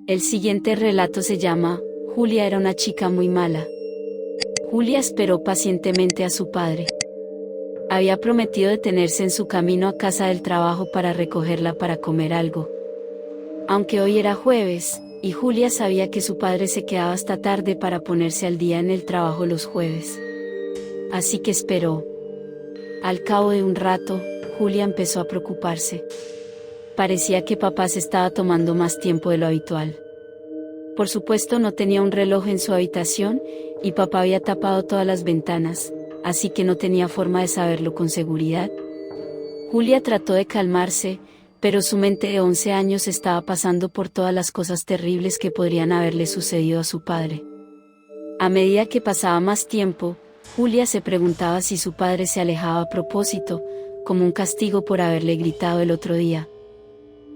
El siguiente relato se llama, Julia era una chica muy mala. Julia esperó pacientemente a su padre. Había prometido detenerse en su camino a casa del trabajo para recogerla para comer algo. Aunque hoy era jueves, y Julia sabía que su padre se quedaba hasta tarde para ponerse al día en el trabajo los jueves. Así que esperó. Al cabo de un rato, Julia empezó a preocuparse. Parecía que papá se estaba tomando más tiempo de lo habitual. Por supuesto no tenía un reloj en su habitación, y papá había tapado todas las ventanas, así que no tenía forma de saberlo con seguridad. Julia trató de calmarse, pero su mente de 11 años estaba pasando por todas las cosas terribles que podrían haberle sucedido a su padre. A medida que pasaba más tiempo, Julia se preguntaba si su padre se alejaba a propósito, como un castigo por haberle gritado el otro día.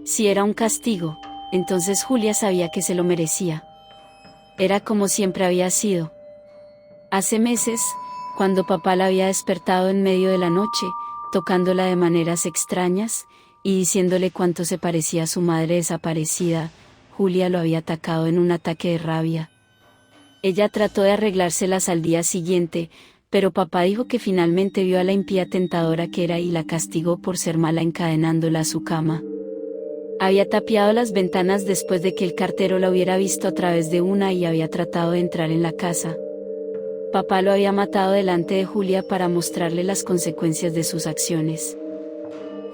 Si era un castigo, entonces Julia sabía que se lo merecía. Era como siempre había sido. Hace meses, cuando papá la había despertado en medio de la noche, tocándola de maneras extrañas, y diciéndole cuánto se parecía a su madre desaparecida, Julia lo había atacado en un ataque de rabia. Ella trató de arreglárselas al día siguiente, pero papá dijo que finalmente vio a la impía tentadora que era y la castigó por ser mala encadenándola a su cama. Había tapiado las ventanas después de que el cartero la hubiera visto a través de una y había tratado de entrar en la casa. Papá lo había matado delante de Julia para mostrarle las consecuencias de sus acciones.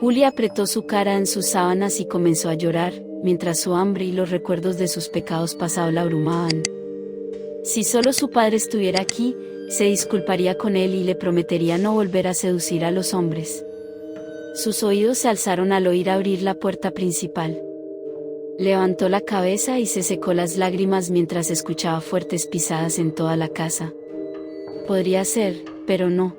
Julia apretó su cara en sus sábanas y comenzó a llorar, mientras su hambre y los recuerdos de sus pecados pasados la abrumaban. Si solo su padre estuviera aquí, se disculparía con él y le prometería no volver a seducir a los hombres. Sus oídos se alzaron al oír abrir la puerta principal. Levantó la cabeza y se secó las lágrimas mientras escuchaba fuertes pisadas en toda la casa. Podría ser, pero no.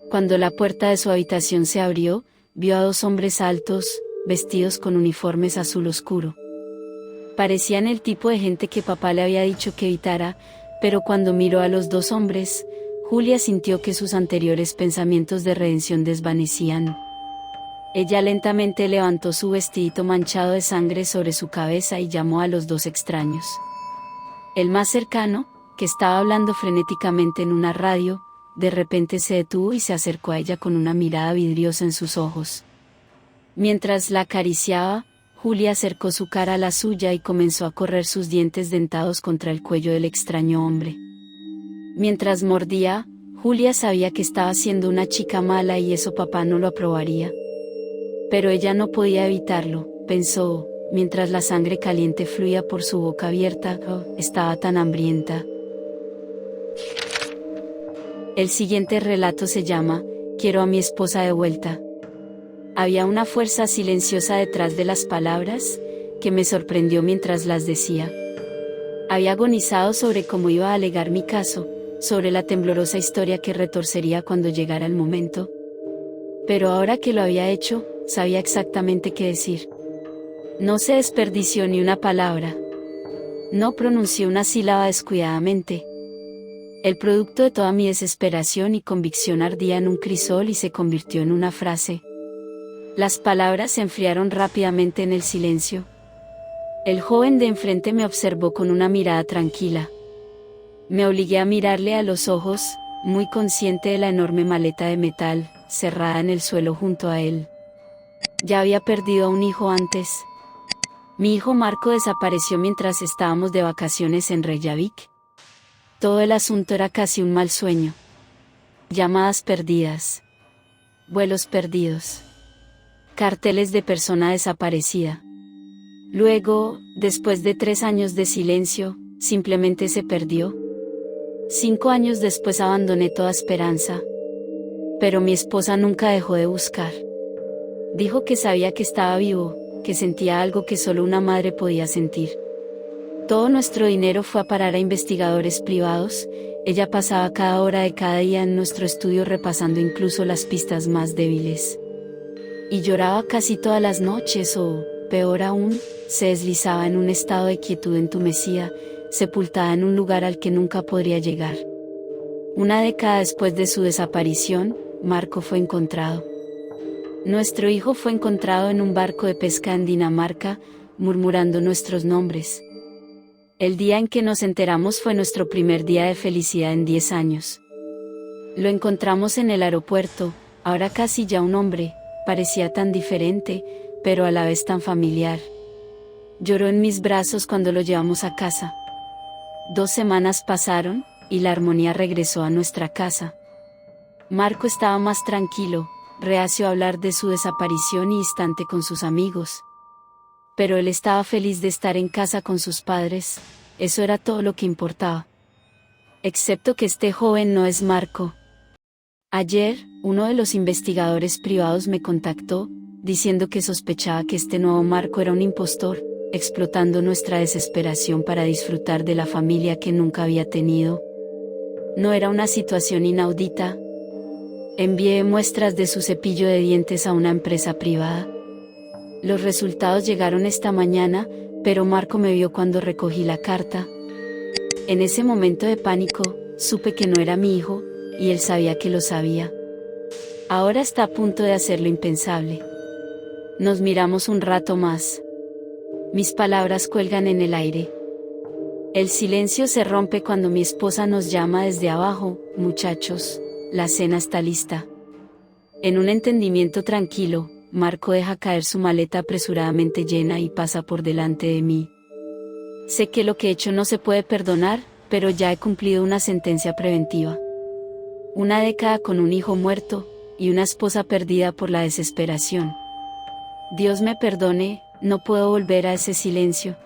Cuando la puerta de su habitación se abrió, vio a dos hombres altos, vestidos con uniformes azul oscuro. Parecían el tipo de gente que papá le había dicho que evitara, pero cuando miró a los dos hombres, Julia sintió que sus anteriores pensamientos de redención desvanecían. Ella lentamente levantó su vestidito manchado de sangre sobre su cabeza y llamó a los dos extraños. El más cercano, que estaba hablando frenéticamente en una radio, de repente se detuvo y se acercó a ella con una mirada vidriosa en sus ojos. Mientras la acariciaba, Julia acercó su cara a la suya y comenzó a correr sus dientes dentados contra el cuello del extraño hombre. Mientras mordía, Julia sabía que estaba siendo una chica mala y eso papá no lo aprobaría. Pero ella no podía evitarlo, pensó, mientras la sangre caliente fluía por su boca abierta. Estaba tan hambrienta. El siguiente relato se llama, Quiero a mi esposa de vuelta. Había una fuerza silenciosa detrás de las palabras, que me sorprendió mientras las decía. Había agonizado sobre cómo iba a alegar mi caso, sobre la temblorosa historia que retorcería cuando llegara el momento. Pero ahora que lo había hecho, sabía exactamente qué decir. No se desperdició ni una palabra. No pronunció una sílaba descuidadamente. El producto de toda mi desesperación y convicción ardía en un crisol y se convirtió en una frase. Las palabras se enfriaron rápidamente en el silencio. El joven de enfrente me observó con una mirada tranquila. Me obligué a mirarle a los ojos, muy consciente de la enorme maleta de metal, cerrada en el suelo junto a él. Ya había perdido a un hijo antes. Mi hijo Marco desapareció mientras estábamos de vacaciones en Reykjavik. Todo el asunto era casi un mal sueño. Llamadas perdidas. Vuelos perdidos. Carteles de persona desaparecida. Luego, después de 3 años de silencio, simplemente se perdió. 5 años después abandoné toda esperanza. Pero mi esposa nunca dejó de buscar. Dijo que sabía que estaba vivo, que sentía algo que solo una madre podía sentir. Todo nuestro dinero fue a parar a investigadores privados. Ella pasaba cada hora de cada día en nuestro estudio repasando incluso las pistas más débiles. Y lloraba casi todas las noches o, peor aún, se deslizaba en un estado de quietud entumecida, sepultada en un lugar al que nunca podría llegar. Una década después de su desaparición, Marco fue encontrado. Nuestro hijo fue encontrado en un barco de pesca en Dinamarca, murmurando nuestros nombres. El día en que nos enteramos fue nuestro primer día de felicidad en 10 años. Lo encontramos en el aeropuerto, ahora casi ya un hombre, parecía tan diferente, pero a la vez tan familiar. Lloró en mis brazos cuando lo llevamos a casa. 2 semanas pasaron, y la armonía regresó a nuestra casa. Marco estaba más tranquilo, reacio a hablar de su desaparición y distante con sus amigos. Pero él estaba feliz de estar en casa con sus padres, eso era todo lo que importaba. Excepto que este joven no es Marco. Ayer, uno de los investigadores privados me contactó, diciendo que sospechaba que este nuevo Marco era un impostor, explotando nuestra desesperación para disfrutar de la familia que nunca había tenido. No era una situación inaudita. Envié muestras de su cepillo de dientes a una empresa privada. Los resultados llegaron esta mañana, pero Marco me vio cuando recogí la carta. En ese momento de pánico, supe que no era mi hijo, y él sabía que lo sabía. Ahora está a punto de hacer lo impensable. Nos miramos un rato más. Mis palabras cuelgan en el aire. El silencio se rompe cuando mi esposa nos llama desde abajo: muchachos, la cena está lista. En un entendimiento tranquilo, Marco deja caer su maleta apresuradamente llena y pasa por delante de mí. Sé que lo que he hecho no se puede perdonar, pero ya he cumplido una sentencia preventiva. 1 década con un hijo muerto, y una esposa perdida por la desesperación. Dios me perdone, no puedo volver a ese silencio,